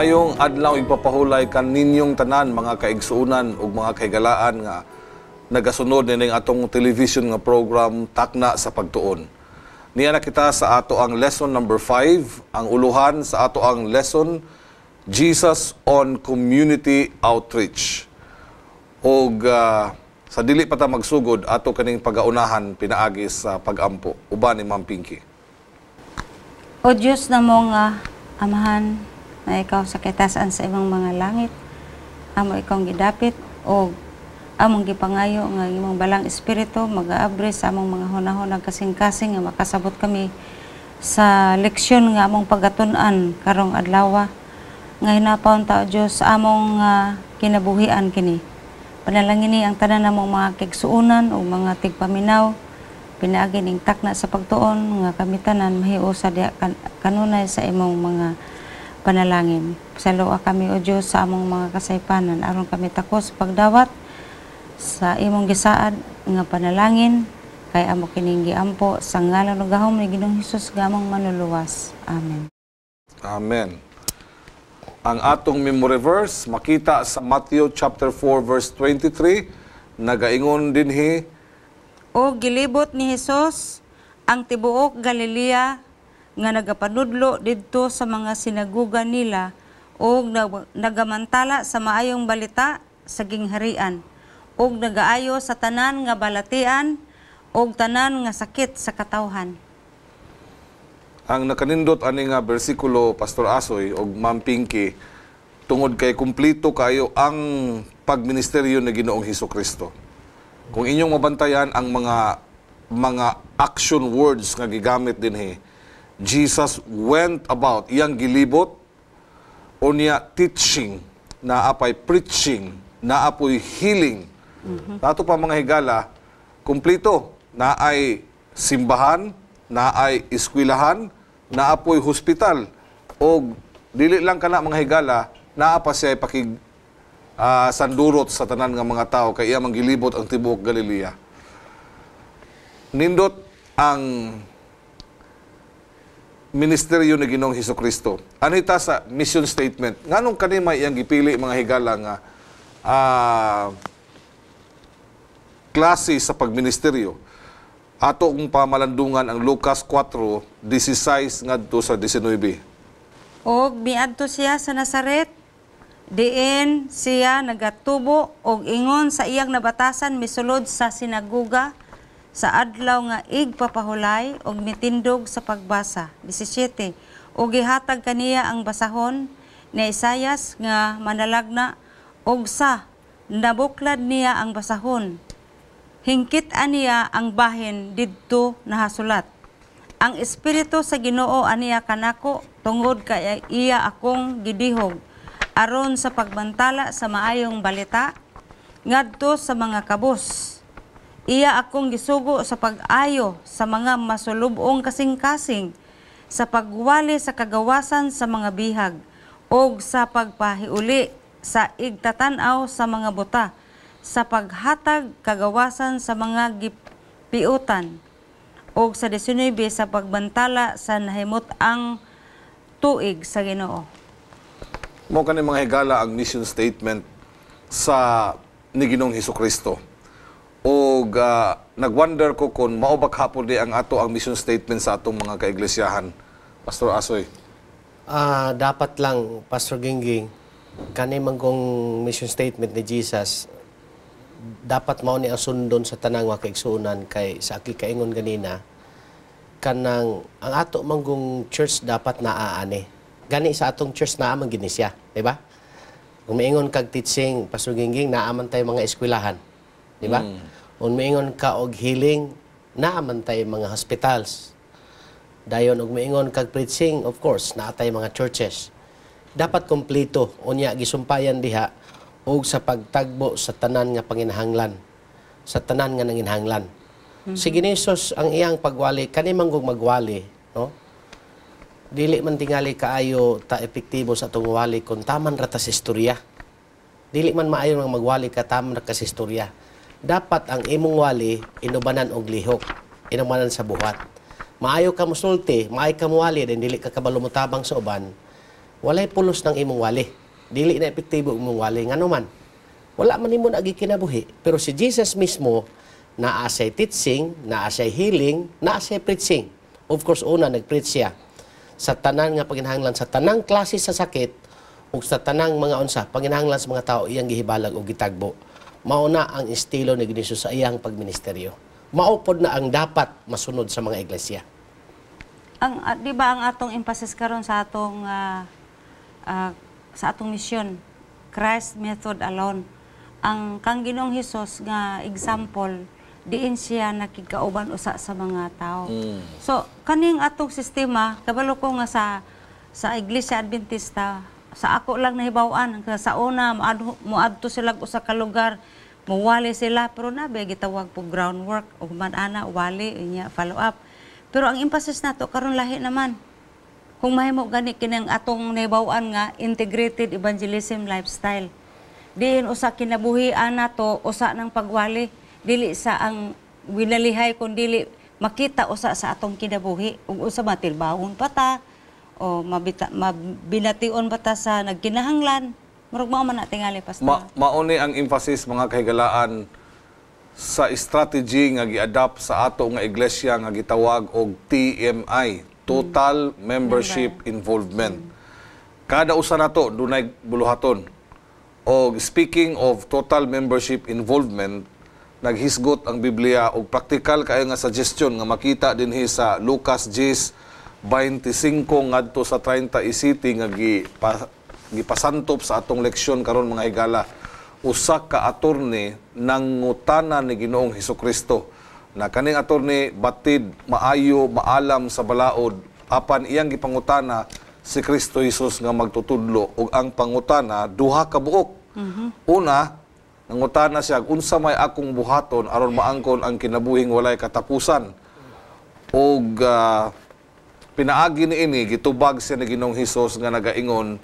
Mayong adlaw ipapahulay kan ninyong tanan mga kaigsuunan ug mga kaigalaan nga nagasunod nining atong television nga program Takna sa Pagtuon. Niya na kita sa ato ang lesson number 5, ang uluhan sa ato ang lesson Jesus on Community Outreach. Og sa dili pa ta magsugod ato kaning pagaunahan pinaagi sa pagampo uban ni Ma'am Pinky. O Diyos na mong amahan na ikaw sa kitasan sa imong mga langit, amo ikaw gidapit o among gipangayo nga imong balang espiritu mag-aabre sa among mga hunahunag kasing-kasing nga makasabot kami sa leksyon nga among pagatun-an karong adlaw nga hinapawon ta Dios sa among kinabuhian kini. Panalangin ni ang tanan namong mga kigsuunan o mga tigpaminaw pinaagi ning takna sa pagtuon nga kami tanan mahiusa diha kanunay sa imong mga panalangin. Salua kami o Dios sa among mga kasaypanan aron kami takos pagdawat sa imong gisaad nga panalangin kay amo kining giampo sa ngalan ug gahom ni Ginoong Hesus nga among manluluwas. Amen. Amen. Ang atong memory verse makita sa Matthew chapter 4 verse 23 nagaingon dinhi o gilibot ni Hesus ang tibuok Galilea nga nagapanudlo didto sa mga sinaguga nila o nagamantala sa maayong balita sa gingharian o nagaayo sa tanan nga balatian o tanan nga sakit sa katawhan. Ang nakanindot ani nga bersikulo Pastor Asoy og Ma'am Pinky tungod kay kumplito kayo ang pagministeryo ni Ginoong Hesukristo. Kung inyong mabantayan ang mga action words nga gigamit dinhi, Jesus went about, iyang gilibot o niya teaching, naapay preaching, naapoy healing. Tato pa mga higala, kumplito, naay simbahan, naay eskwelahan, naapoy hospital, o dili lang kana mga higala, naapa siya pakig sandurot sa tanan nga mga tao, kay iya manggilibot ang tibuok Galilea. Nindot ang ministeryo ni Ginoong Hesukristo. Anita sa mission statement, nganong kanima iyang gipili mga higala nga klase sa pagministeryo. Ato kung pamalandungan ang Lucas 4:16 ngadto sa 19. Og miadto siya sa Nazaret, diin siya nagatubo og ingon sa iyang nabatasan misulod sa sinaguga sa adlaw nga igpapahulay og mitindog sa pagbasa. 17. Og gihatag kaniya ang basahon ni Isaias nga manalagna og sa nabuklad niya ang basahon. Hingkit aniya ang bahin didto nahasulat. Ang espiritu sa Ginoo aniya kanako tungod kay iya akong gidihog aron sa pagbantala sa maayong balita ngadto sa mga kabus. Iya akong gisugo sa pag-ayo sa mga masulubong kasing-kasing, sa pagwali sa kagawasan sa mga bihag, o sa pagpahiuli sa igtatanaw sa mga buta, sa paghatag kagawasan sa mga gipiutan, o sa 19 sa pagbantala sa nahimot ang tuig sa Ginoo. Mo kani mga higala ang mission statement sa ni Ginoong Hesukristo. O nagwonder ko kung maubak hapon di ang ato ang mission statement sa atong mga kaiglesiyahan. Pastor Asoy. Dapat lang, Pastor Gingging, kanimang kong mission statement ni Jesus, dapat mao ni ang sundon sa tanang mga kaigsuunan kay sa aki kaingon ganina, kanang ang ato manggong church dapat naaani. Gani sa atong church naaman gini siya, di ba? Kung maingon kag teaching, Pastor Gingging, naaman tayo mga eskwelahan. Di ba? Kung maingon ka og healing, naaman tayo mga hospitals. Dayon og maingon kag preaching, of course, naatay mga churches. Dapat kompleto unya gisumpayan diha og sa pagtagbo sa tanan nga panginahanglan. Sa tanan nga nanginhanglan. Si Ginesus ang iyang pagwali kanimang kog magwali, no? Dili man tingali kaayo ta epektibo sa atong wali kung taman ra ta sa istorya. Dili man maayo nga magwali ka taman ra ka sa istorya. Dapat ang imong wali inubanan og lihok, inubanan sa buhat. Maayo ka musulti, maayo ka muwali, din dili ka kabalo mutabang sa uban, walay pulos ng imong wali. Dili na epektibo imong wali ngano man. Wala man nimo agi kinabuhi, pero si Jesus mismo naa say teaching, naa say healing, naa say preaching. Of course una nagpreach siya sa tanan nga paginahanglan sa tanang klase sa sakit ug sa tanang mga unsa paginahanglan sa mga tao iyang gihibalag og gitagbo. Mao na ang estilo ni Hesus sa iyang pagministeryo. Mao pod na ang dapat masunod sa mga iglesia. Ang di ba ang atong emphasis karon sa atong misyon, Christ method alone. Ang kang Ginoong Hesus nga example diin siya nakigkauban usa sa mga tao. So kaning atong sistema kabalo ko nga sa Iglesia Adventista, sa ako lang nahibaw-an sa una moadto sila usa ka lugar, muwali sila pero nabe gitawag po groundwork ug man ana wali inya follow up. Pero ang emphasis nato karon lahi naman. Kung mahimo gani kining atong nahibaw-an nga integrated evangelism lifestyle. Diin usa kinabuhian nato usa ng pagwali, dili sa ang winalihay kun dili makita usa sa atong kinabuhi ug usa matilbahon pa ta o mabination pa ta sa nagkinahanglan. Murag mao man na tingali pastor. Mauni ang emphasis mga kahigalaan sa strategy nga gi-adapt sa ato nga iglesia nga gitawag og TMI, Total Membership Involvement. Kada usa nato dunay buluhaton. O speaking of total membership involvement, naghisgot ang Biblia og praktikal kayo nga suggestion nga makita dinhi sa Lucas 10:25 ngadto sa 37 nga gipasantop sa atong leksyon karon mga higala. Usa ka attorney nangutana ni Ginoong Hesukristo na kaning attorney batid maayo maalam sa balaod apan iyang gipangutana si Kristo Jesus nga magtutudlo ug ang pangutana duha ka buok. Una, nangutana siya unsa may akong buhaton aron maangkon ang kinabuhing walay katapusan. Ug pinaagi niini gitubag siya ni Ginoong Hesus nga nagaingon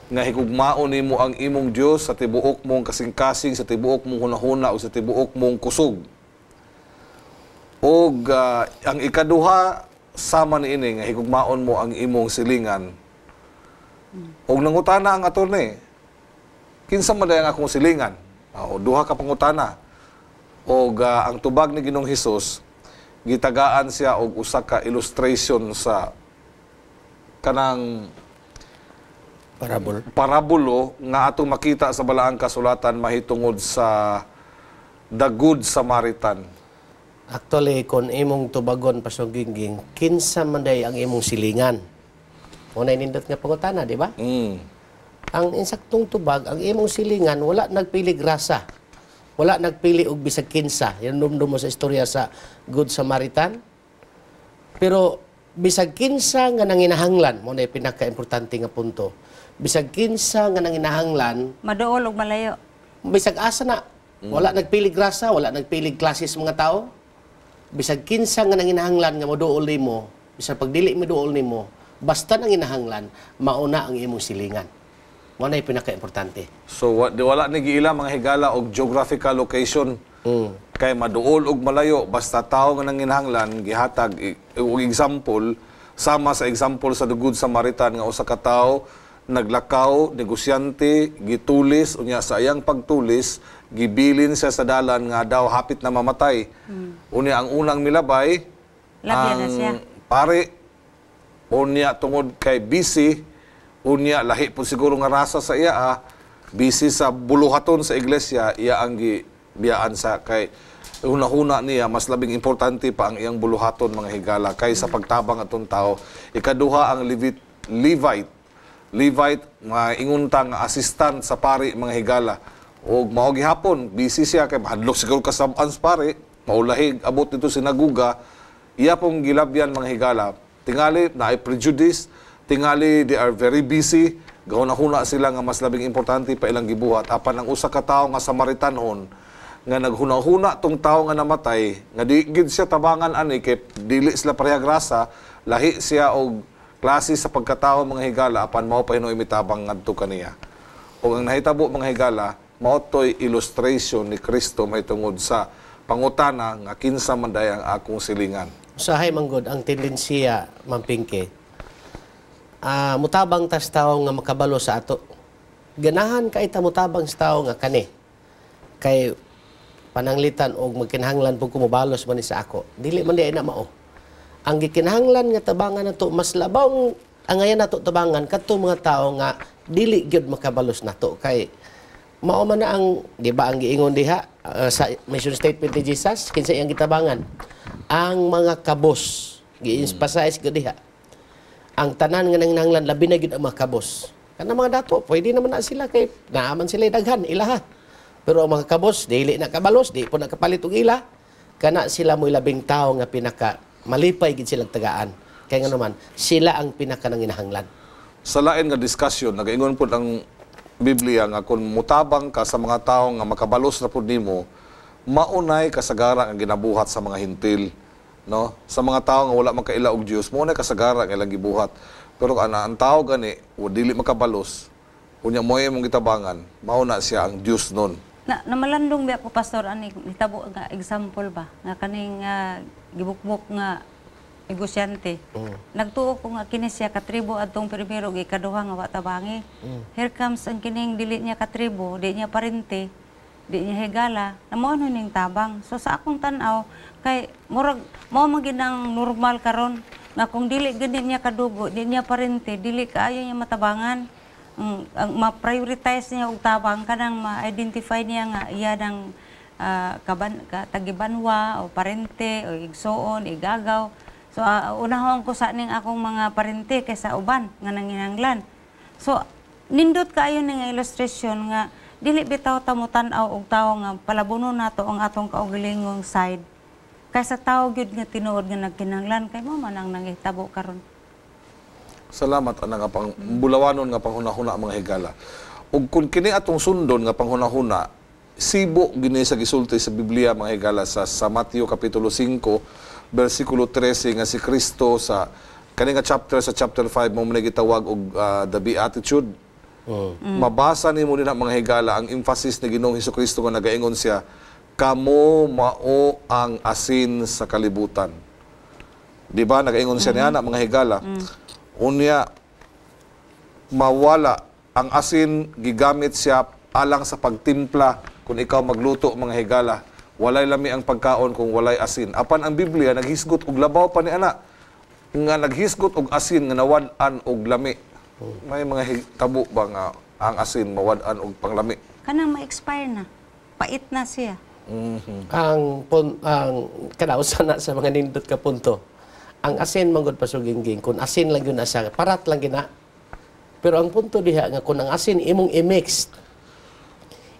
nga higugmaon nimo ang imong Dios sa tibuok mong kasing-kasing, sa tibuok mong hunahuna o sa tibuok mong kusog. Ug ang ikaduha sama niini nga higugmaon mo ang imong silingan. Og nangutana ang attorney, kinsa man ang akong silingan? Duha ka pangutana. Og ang tubag ni Ginoong Hesus, gitagaan siya og usa ka illustration sa kanang parabulo nga atong makita sa balaang kasulatan mahitungod sa The Good Samaritan. Actually, kung imong tubagon Pastor Gingging, kinsa man day ang imong silingan? Unay nindot nga pangutana, di ba? Ang insaktong tubag, ang imong silingan, wala nagpili grasa. Wala nagpili og bisag kinsa. Yan dumdum mo sa istorya sa Good Samaritan. Pero bisag kinsa nga nanginahanglan, mo na pinaka-importante nga punto. Bisag kinsa nga nanginahanglan, Maduol ug malayo. bisag asa na. Wala nagpili grasa, wala nagpili klases mga tao. Bisag kinsa nga nanginahanglan nga moduol nimo, bisag pagdili mo duol nimo, basta nanginahanglan, mauna ang imong silingan. Mo na pinaka-importante. So wala ni giila mga higala og geographical location. Kay maduol og malayo basta tao nga nanginahanglan gihatag og example sama sa example sa The Good Samaritan nga usa ka tawo naglakaw, negosyante, gitulis unya sa iyang pagtulis gibilin siya sa dalan nga daw hapit na mamatay. Unya ang unang milabay Labyan na siya. pare unya tungod kay busy unya lahi po siguro nga rasa sa iya busy sa buluhaton sa iglesia iya ang gibiyaan sa kay una-una niya mas labing importante pa ang iyang buluhaton mga higala kay sa pagtabang atong tao. Ikaduha ang Levite maingunta nga assistant sa pari mga higala og mao gihapon busy siya kay mahadlok siguro kasab-an sa pari maulahig abot dito sinaguga iya pong gilabyan mga higala tingali na ay prejudice tingali they are very busy gahuna-huna sila nga mas labing importante pa ilang gibuhat apan ang usa ka tawo nga Samaritanon nga naghuna-huna tong tawo nga namatay nga di gid siya tabangan ani kay dili sila parehag rasa lahi siya og klase sa pagkatao mga higala apan mao pa hinoy mitabang ngadto kaniya. Ug ang nahitabo mga higala mao toy illustration ni Kristo mahitungod sa pangutana nga kinsa man day ang akong silingan. Usahay manggod ang tendensiya mampingke. mutabang tas tao nga makabalo sa ato. Ganahan ka ita mutabang sa tao nga kani. Kay pananglitan og magkinahanglan pug kumubalos man ni sa ako. Dili man di na mao. Ang gikinahanglan nga tabangan nato mas labaw ang ngayon nato tabangan kadto mga tao nga dili gyud makabalos nato kay mao man na ang di ba ang giingon diha sa mission statement ni Jesus kinsa iyang gitabangan ang mga kabos gi-emphasize gyud diha ang tanan nga nanginahanglan labi na gyud ang mga kabos kana mga dato pwede naman na sila kay naaman sila daghan ilaha. Pero ang mga kabos, dili na kabalos, di po nakapalit og ila, kana sila mo'y labing tao nga pinaka malipay gid silang tagaan. Kaya nga naman, sila ang pinaka nanginahanglan. Sa lain nga diskusyon, nagaingon po ang Biblia nga kung mutabang ka sa mga tao nga makabalos na po nimo, maunay kasagara ang ginabuhat sa mga hintil. No? Sa mga tao nga wala makaila og Dios, maunay kasagara ang ilang gibuhat. Pero ang tao gani, o dili makabalos, unya mo imong gitabangan, mauna siya ang Dios nun. Na malandong biya po pastor ani hitabo nga example ba nga kaning gibukbok nga negosyante. Nagtuo ko nga kini siya katribo adtong primero ug ikaduha nga wa tabangi. Here comes ang kining dili niya katribo, di niya parente, di niya higala, namo ano ning tabang. So sa akong tan-aw kay murag mao man gid ang normal karon nga kung dili gid niya kadugo, di niya parente, dili kaayo niya matabangan. Ang ma-prioritize niya og tabang kanang ma-identify niya nga iya ng tagibanwa o parente o igsoon, igagaw. So unahon ko sa ning akong mga parente kaysa uban nga nanginahanglan. So nindot kaayo ning illustration nga dili bitaw ta mo tan-aw og tawo nga palabunon nato ang atong kaugalingong side. Kaysa tawo gyud nga tinuod nga nagkinahanglan kay mo man ang nangitabo karon. Salamat ana nga pang bulawanon nga panghunahuna mga higala. Ug kun kini atong sundon nga panghunahuna, sibo gini sa gisulti sa Biblia mga higala sa Mateo kapitulo 5 bersikulo 13 nga si Kristo sa kani nga chapter sa chapter 5 mo man gitawag og the beatitude. Mabasa nimo dinha mga higala ang emphasis ni Ginoong Hesukristo nga nagaingon siya, kamo mao ang asin sa kalibutan. Di ba nagaingon siya niana mga higala? Unya, mawala ang asin, gigamit siya alang sa pagtimpla. Kung ikaw magluto, mga higala, walay lami ang pagkaon kung walay asin. Apan ang Biblia, naghisgot og labaw pa ni ana. Nga naghisgot og asin, nga nawad-an og lami. May mga tabo ba nga ang asin, mawad-an og panglami? Kanang ma-expire na. Pait na siya. Ang kadausan na sa mga nindot ka punto. Ang asin manggod pasugingging kun asin lang yun asa parat lang gina. Pero ang punto diha nga kun ang asin imong i-mix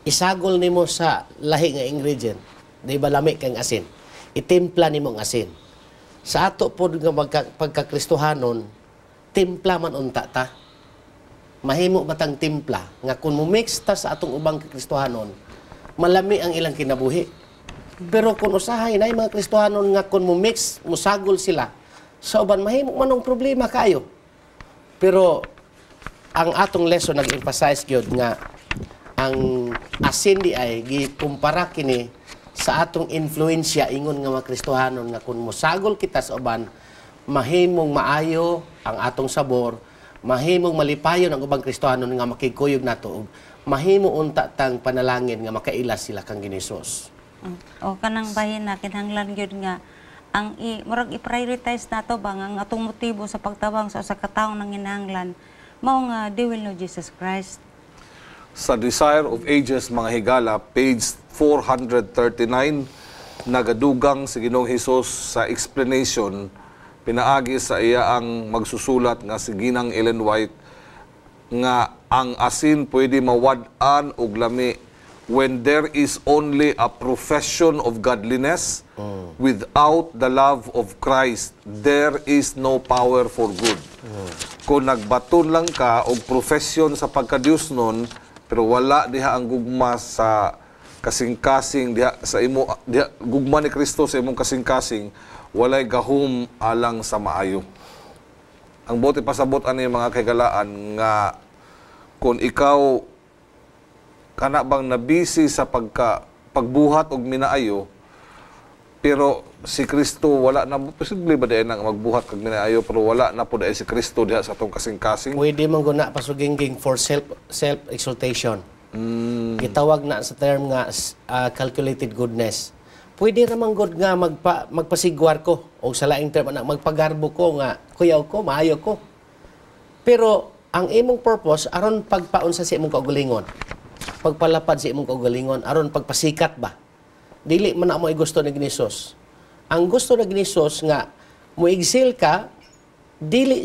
isagol nimo sa lahi nga ingredient, di ba lami kang asin. Itimpla nimo ang asin. Sa ato pod nga pagkakristohanon, timpla man unta ta. Mahimo batang timpla nga kun mo mix ta sa atong ubang kakristohanon, malami ang ilang kinabuhi. Pero kung usahay na yung mga kristohanon nga kun mo mix, musagol sila, sa uban mahimo manong problema kayo. Pero ang atong lesson nag-emphasize gyud nga ang asin di ay gikumpara kini sa atong influensya ingon nga mga kristohanon nga kun musagol kita sa uban mahimong maayo ang atong sabor, mahimong malipayon ang ubang kristohanon nga makikuyog nato ug mahimo unta tang panalangin nga makailas sila kang Ginoos. O kanang bahin na kinahanglan gyud nga ang murag i-prioritize nato ba ang atong motibo sa pagtabang sa usa ka tawo nanginahanglan mao nga they will know Jesus Christ. Sa Desire of Ages mga higala, page 439, nagadugang si Ginoong Hesus sa explanation pinaagi sa iya ang magsusulat nga si Ginang Ellen White nga ang asin pwede mawad-an og lami when there is only a profession of godliness, without the love of Christ, there is no power for good. Kung nagbaton lang ka og profession sa pagka-Diyos nun, pero wala diha ang gugma sa kasing-kasing, diha sa imo, diha, gugma ni Kristo sa imong kasing-kasing, walay gahom alang sa maayo. Ang bote pasabot ani mga kagalaan nga kung ikaw kana bang nabisi sa pagbuhat og minaayo, Pero si Kristo wala na posible ba diay nang magbuhat kag minaayo pero wala na po diay si Kristo diha sa atong kasing-kasing. Pwede man guna Pastor Gingging for self exaltation. Gitawag na sa term nga calculated goodness. Pwede naman good nga magpasigwar ko o sa laing term na magpagarbo ko nga kuyaw ko, maayo ko. Pero ang imong purpose aron pagpaunsa sa imong kaugalingon. Pagpalapad sa imong kaugalingon aron pagpasikat ba. Dili man na mo gusto ni Ginisos. Ang gusto ni Ginisos nga muigsil ka, dili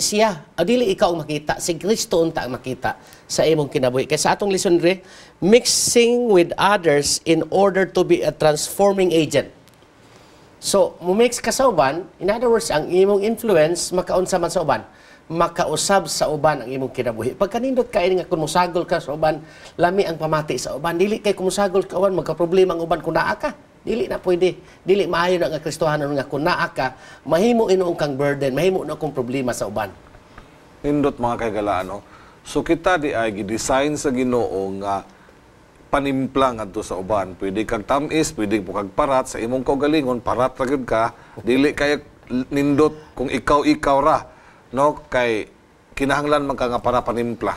ikaw ang makita, si Kristo unta ang makita sa imong kinabuhi. Kaya sa atong lesson re, mixing with others in order to be a transforming agent. So, mumix ka sa uban, in other words, ang imong influence makaunsa man sa uban, makausab sa uban ang imong kinabuhi. Pag kanindot ka nga kung musagol ka sa uban, lami ang pamati sa uban. Dili kay kung musagol ka uban, magka-problema ang uban kung naa ka. Dili na pwede. Dili maayo na nga Kristohanon nga kung naa ka, mahimo inuong kang burden, mahimo na kung problema sa uban. Nindot mga kaigalaan, no? So kita di ay gi-design sa Ginoo nga panimpla ngadto sa uban. Pwede kag tamis, pwede po kag parat sa imong kaugalingon, parat ra gyud ka. Dili kay nindot kung ikaw ra, no? Kay kinahanglan man ka nga para panimpla.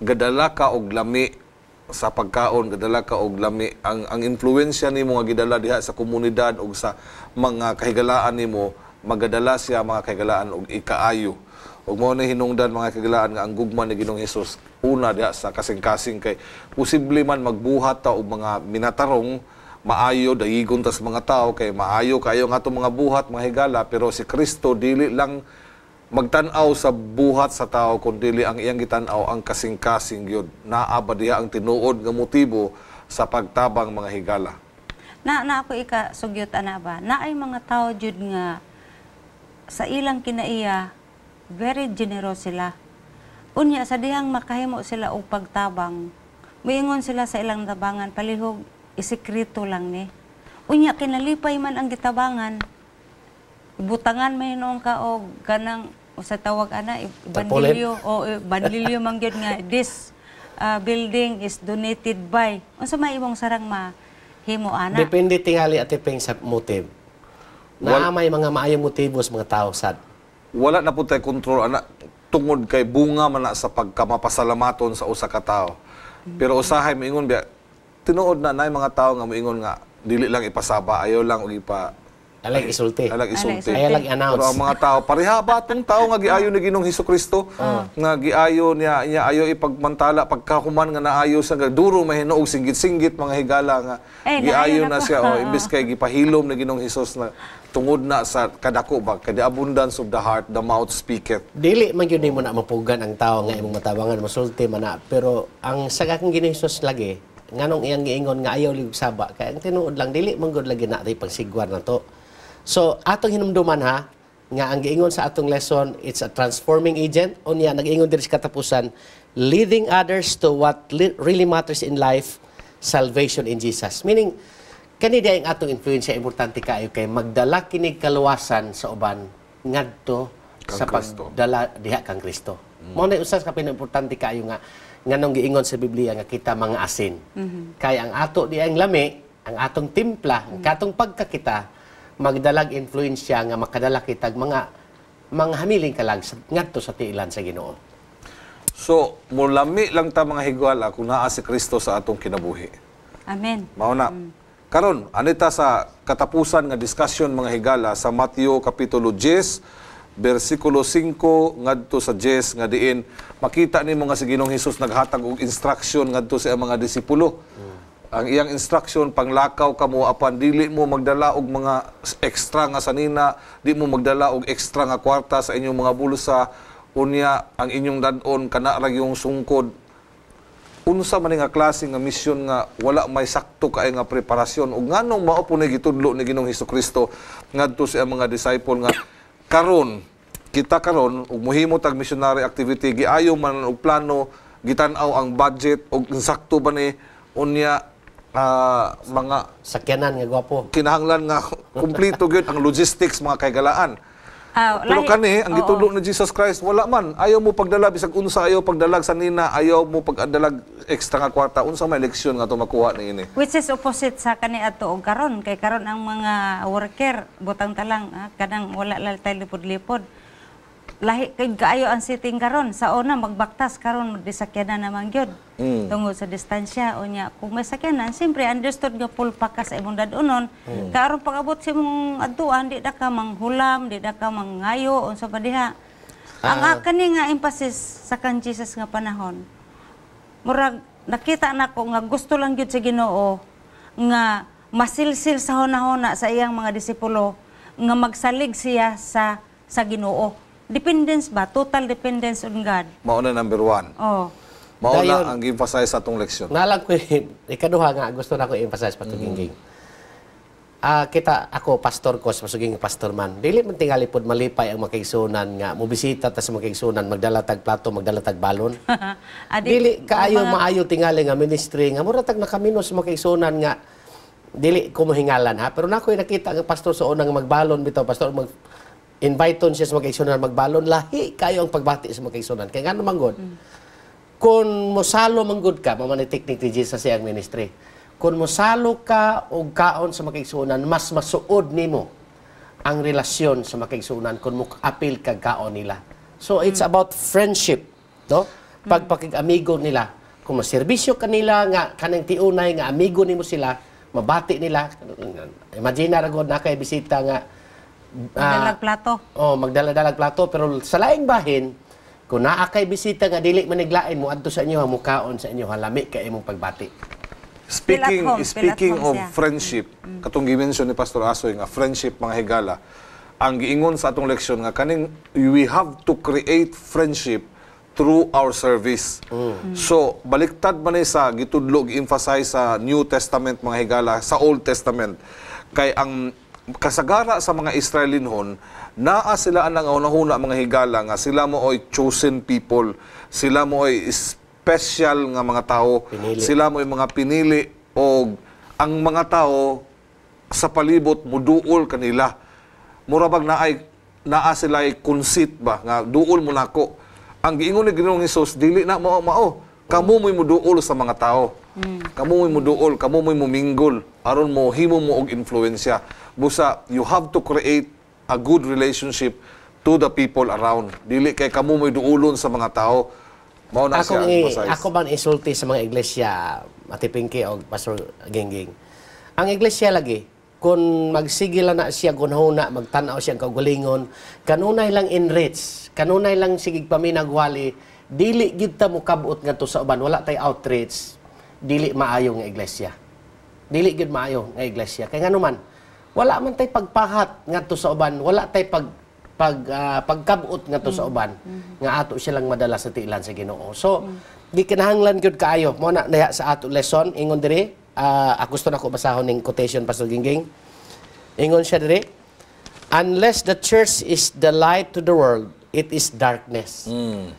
Gadala ka og lami sa pagkaon, gadala ka og lami ang influensya nimo nga gidala diha sa komunidad og sa mga kahigalaan nimo, magadala siya mga kahigalaan og ikaayo. Ug mao na hinungdan mga kahigalaan nga ang gugma ni Ginoong Hesus una diha sa kasing-kasing kay posible man magbuhat ta og mga minatarong maayo dayigon tas mga tao kay maayo kayo nga atong mga buhat mga higala, pero si Kristo dili lang magtan-aw sa buhat sa tao kundi ang iyang gitan-aw ang kasing-kasing gyud. Naa ba diha ang tinuod nga motibo sa pagtabang mga higala. Na ako sugyot ana ba? Naay mga tao jud nga sa ilang kinaiya very generous sila. Unya sa dihang makahimo sila og pagtabang, moingon sila sa ilang tabangan palihog isekreto lang ni. Unya kinalipay man ang gitabangan, butangan may noong ka o ganang o sa tawag ana bandilyo o bandilyo man gyud nga this building is donated by unsa may imong sarang mahimo ana. Depende tingali at ipeng sa motive. May mga maayong motibo sa mga tao sad. Wala na po tayo kontrol ana tungod kay bunga man na sa pagkamapasalamaton sa usa ka tawo. Pero usahay moingon biya tinuod na nay mga tawo nga moingon nga dili lang ipasaba, ayaw lang og Alag isulti. Alag announce. Pero ang mga tao, pareha ba itong tao nga giayo ni Ginoong Hesukristo? Nga giayo niya ayo ipagmantala, pagkahuman nga naayo sa duro mahino og singgit-singgit mga higala nga giayo na siya. Imbis kay gipahilom ni Ginoong Hesus na tungod na sa kadako ba, kay the abundance of the heart, the mouth speaketh. Dili man yun mo na mapugan ang tao nga imong matabangan, masulti man na. Pero ang sagakang Ginoong Hesus lagi, nganong iyang giingon nga ayaw lig saba, kay ang tinuod lang, dili man gud lagi na pagsigwar na to. So, atong hinumduman ha, nga ang giingon sa atong lesson, it's a transforming agent. Unya, nag-ingon diri sa katapusan, leading others to what really matters in life, salvation in Jesus. Meaning, kani diay ang atong influensya, importante kayo kay magdala kinig kaluwasan sa uban, ngadto sa pagdala diha kang Kristo. Mao na usas ka pinimportante kayo nga, nganong giingon sa Biblia nga kita mga asin. Kaya ang ato diay ang lami, ang atong timpla, ang katong pagkakita, magdalag influensya nga makadala kitag mga hamiling kalag ngadto sa tiilan sa Ginoo. So, mulami lang ta mga higala kung naa si Kristo sa atong kinabuhi. Amen. Mao na. Karon, anita sa katapusan nga discussion mga higala sa Mateo kapitulo 10 versikulo 5 ngadto sa 10 nga diin makita nimo nga si Ginoong Hesus naghatag og instruction ngadto sa mga disipulo. Ang iyang instruction, panglakaw ka mo, apan dili mo magdala og mga extra nga sanina, di mo magdala og extra nga kwarta sa inyong mga bulsa, unya ang inyong danon kana ra yung sungkod. Unsa man nga klase nga misyon nga wala may sakto kay nga preparasyon ug nganong mao po ni gitudlo ni Ginoong Hesukristo ngadto sa mga disciple nga karon kita karon ug mohimo tag missionary activity giayo man og plano, gitan-aw ang budget ug sakto ba ni unya mga sakyanan nga gwapo. Kinahanglan nga kumplito gyud ang logistics mga kaigalaan. Pero kani, ang gitulo ni Jesus Christ, wala man. Ayaw mo pagdala, bisag unsa ayaw pagdalag sa nina, ayaw mo pagdalag extra nga kwarta. Unsa may eleksyon nga ito makuha ni ini. Which is opposite sa kani ato og karon. Kay karon ang mga worker, butang talang, kanang wala lang tayo lipod-lipod. Lahi kay kaayo ang sitting karon. Sa una, magbaktas karon, disakyanan naman gyud. Tungod sa distansya. O niya, kung may sakyanan, siyempre, understood nga full pack ka sa imong dadunon. Karon pag-abot sa imong aduan, di na ka manghulam, di na ka mangayo, unsa pa diha. Ang kani nga emphasis sa kan Jesus nga panahon, murag nakita nako nga gusto lang gyud sa Ginoo nga masilsil sa hunahuna sa iyang mga disipulo nga magsalig siya sa Ginoo. Dependence ba? Total dependence on God. Mauna number 1. Oh. Mauna ang emphasize sa atong leksyon. Nalang ko, ikaduha nga, gusto na ko emphasize, Pastor Gingging. Ako, pastor ko, Pastor Gingging, pastor man. Dili man tingali pod malipay ang makaigsunan nga, mubisita ta sa makaigsunan, magdala tag plato, magdala tag balon. Dili kaayo maayo tingali nga ministry nga muratag nakamino sa makaigsunan nga dili ko mohingalan ha. Pero nakoy nakita ang pastor sa unang magbalon bitaw, pastor invite siya sa makaigsunan magbalon, lahi kayo ang pagbati sa makaigsunan. Kaya nga naman god, kung mosalo manggod ka, mamani technique ni Jesus sa iyang ministry, kung mosalo ka o kaon sa makaigsunan, mas masuod nimo ang relasyon sa makaigsunan kung mo apil ka kaon nila. So it's about friendship, no? Pagpakig-amigo nila. Kung maserbisyo kanila nga kanang tiunay nga amigo nimo sila, mabati nila. Imagine na ragod na kay bisita nga Magdalag plato. Magdala-dalag plato. Pero sa laing bahin, kung naa kay bisita nga dili maniglain mo adto sa inyo, mukaon sa inyo, halami kay imong pagbati. Speaking of friendship, katong gimension ni Pastor Asoy nga friendship mga higala, ang giingon sa atong leksyon nga kaning we have to create friendship through our service. So, baliktad man sa gitudlo gi-emphasize sa New Testament mga higala sa Old Testament. Kay ang kasagara sa mga Israelinhon, naa sila ang unahuna mga higala nga sila mo oy chosen people, sila mo oy special nga mga tao, pinili. Sila mo oy mga pinili o ang mga tao sa palibot muduol kanila. Murabag naa sila ay conceit ba nga duol mo nako. Ang giingon ni Ginoong Hesus dili na mao kamo mo'y muduol sa mga tao. Kamo mo'y muduol, kamo mo'y muminggol aron mo himo mo og influensya. Busa, you have to create a good relationship to the people around. Dili kay kamo mo'y duulon sa mga tao. Mao na siya emphasize. Ako bang isulti sa mga iglesia, Ate Pinky o Pastor Gingging. Ang iglesia lagi, kung magsigila na siya gunhuna, magtanaw siya kaugalingon, kanunay lang enrich, kanunay lang sigig paminagwali, dili gid ta mo kabut ngadto sa uban, wala tay outreach, dili maayo nga iglesia. Dili gid maayo nga iglesia. Kay ngano man, wala man tay pagpahat ngadto sa uban, wala tay pagkabut ngadto sa uban nga ato siya lang madala sa tiilan sa Ginoo. So, gikinahanglan gyud kaayo mo na diha sa ato lesson ingon diri. Ako gusto na ko basahon ning quotation Pastor Gingging. Ingon siya diri, unless the church is the light to the world, it is darkness.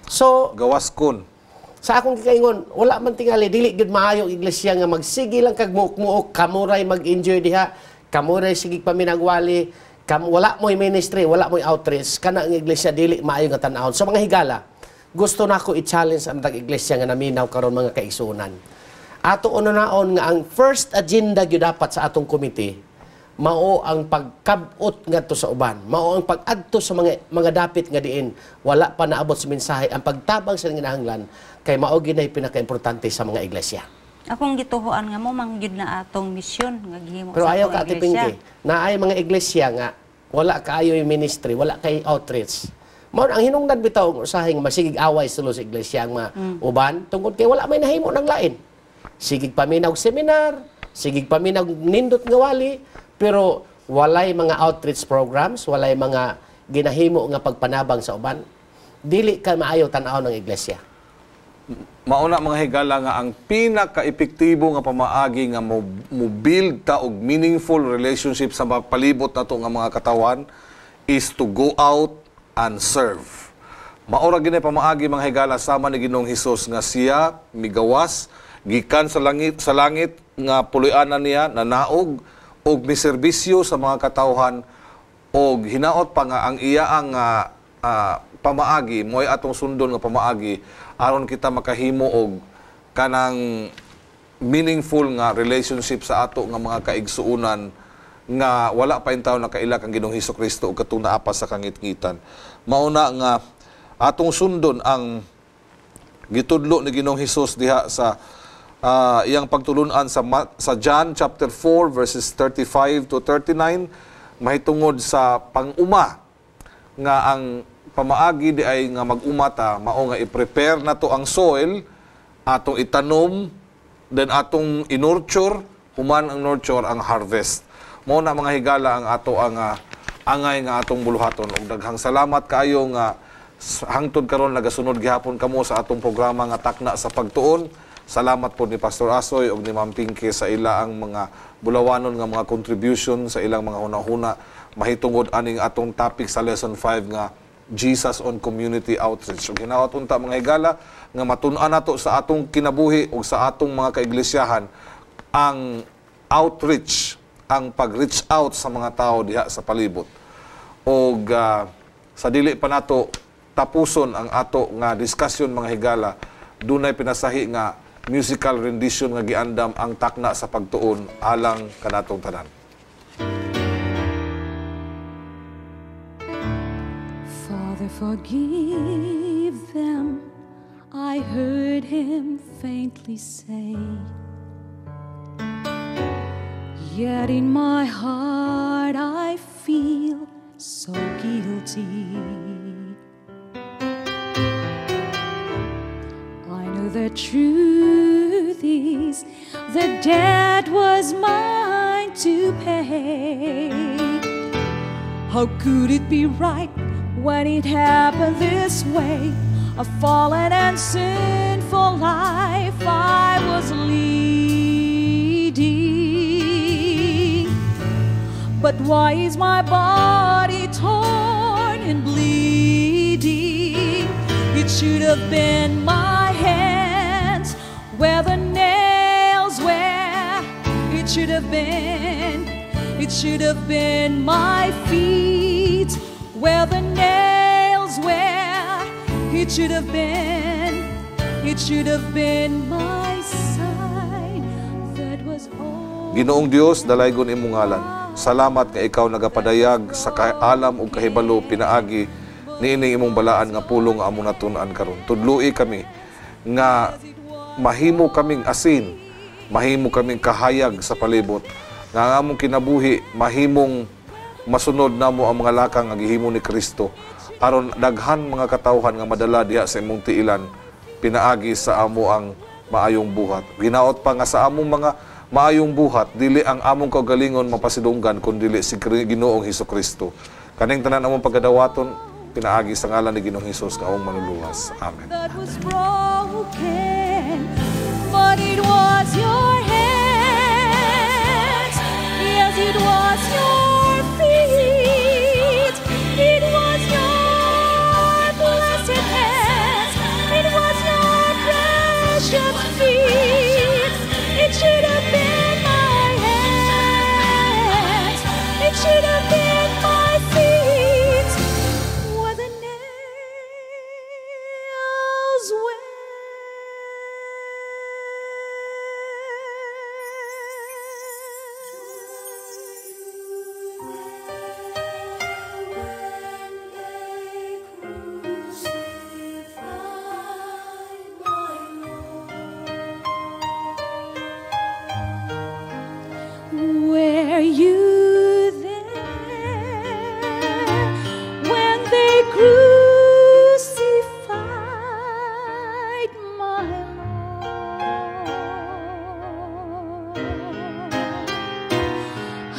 So, gawaskon. Sa akong gikaingon, wala man tingali, dili gid maayo iglesia nga magsige lang kag muok-muok, kamuray mag-enjoy diha, kamuray sigig paminagwali, wala mo'y ministry, wala mo'y outreach, kana ang iglesia dili maayo nga tan-awon. So mga higala, gusto na ko i-challenge ang iglesia nga naminaw karon mga kaigsunan. Ato unaon nga ang first agenda gyud dapat sa atong committee mao ang pagkabot ngadto sa uban, mao ang pag-adto sa mga dapit nga diin wala pa naabot sa mensahe, ang pagtabang sa kinahanglan kay mao ginay pinaka-importante sa mga iglesia. Akong gituhuan nga mo mangyud na atong misyon nga gihimo pero sa ayaw atong ka Ate Pinky, naay mga iglesia nga wala kaayo yung ministry, wala kay outreach. Mao ang hinungdan bitaw usahing masigig away sulo sa iglesia nga uban tungod kay wala may nahimo ng lain. Sigig paminaw seminar, sigig paminaw nindot nga wali, pero walay mga outreach programs, walay mga ginahimo nga pagpanabang sa uban. Dili ka maayo tan-aw ng iglesia. Mauna mga higala nga ang pinaka-epektibo nga pamaagi nga mo build ta og meaningful relationship sa palibot nato nga mga katawan is to go out and serve. Maura gini pamaagi mga higala sama ni Ginoong Hesus nga siya migawas gikan sa langit nga puloy-anan niya nanaog og miserbisyo sa mga katawhan o hinaot pa nga ang iya ang pamaagi, mo'y atong sundon nga pamaagi, aron kita makahimo og kanang meaningful nga relationship sa ato nga mga kaigsuunan nga wala pa intaw na kaila kang Ginoong Hesukristo ug katong naapa sa kangitngitan. Mauna nga atong sundon ang gitudlo ni Ginoong Hesus diha sa iyang pagtulunan sa John chapter 4 verses 35 to 39, mahitungod sa pang-uma nga ang pamaagi di ay nga mag-umata, mao nga i-prepare na to ang soil, atong itanom, then atong inurture, human ang nurture, ang harvest. Mao na mga higala ang ato ang angay nga atong buluhaton. Ug daghang salamat kaayo nga hangtod karon nagasunod gihapon kamo sa atong programa nga Takna sa Pagtuon. Salamat po ni Pastor Asoy ug ni Ma'am Pinky sa ila ang mga bulawanon nga mga contribution sa ilang mga hunahuna mahitungod aning atong topic sa lesson 5 nga Jesus on Community Outreach. Ug hinaot unta mga higala nga matun-an nato sa atong kinabuhi ug sa atong mga kaiglesiyahan ang outreach, ang pag-reach out sa mga tao diha sa palibot. Og sa dili pa nato tapuson ang ato nga discussion mga higala, dunay pinasahi nga musical rendition nga giandam ang Takna sa Pagtuon alang kanatong tanan. Father, forgive them, I heard him faintly say. Yet in my heart I feel so guilty. I know the truth is the debt was mine to pay. How could it be right when it happened this way? A fallen and sinful life I was leading. But why is my body torn and bleeding? It should have been my hands where the nails were. It should have been my feet where the nails were. It should have been my side that was all. Ginoong Dios, dalaygon imong ngalan. Salamat nga ikaw nagapadayag sa alam ug kahibalo pinaagi niining imong balaan nga pulong nga among natun-an karon. Tudloi kami nga mahimo kaming asin, mahimo kaming kahayag sa palibot. Nga ang among kinabuhi mahimong masunod namo ang mga lakang nga gihimo ni Kristo aron daghan mga katawhan nga madala diha sa imong tiilan pinaagi sa amo ang maayong buhat. Ginaot pa nga sa among mga maayong buhat dili ang among kaugalingon mapasidunggan kundi si Ginoong Hesukristo. Kaning tanan among pagadawaton pinaagi sa ngalan ni Ginoong Hesus nga among manluluwas. Amen. That was broken, but it was your hands. Yes, it was your feet. It was your blessed hands. It was your precious feet. It should have been my hands. It should have been my feet. Where the nails were. Were you there when they crucified my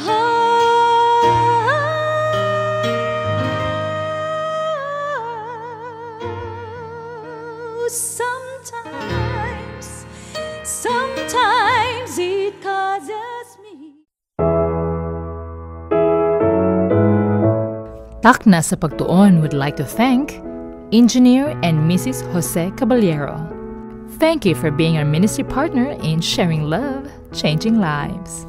Lord? Sometimes it causes me. Takna sa Pagtuon would like to thank Engineer and Mrs. Jose Caballero. Thank you for being our ministry partner in sharing love, changing lives.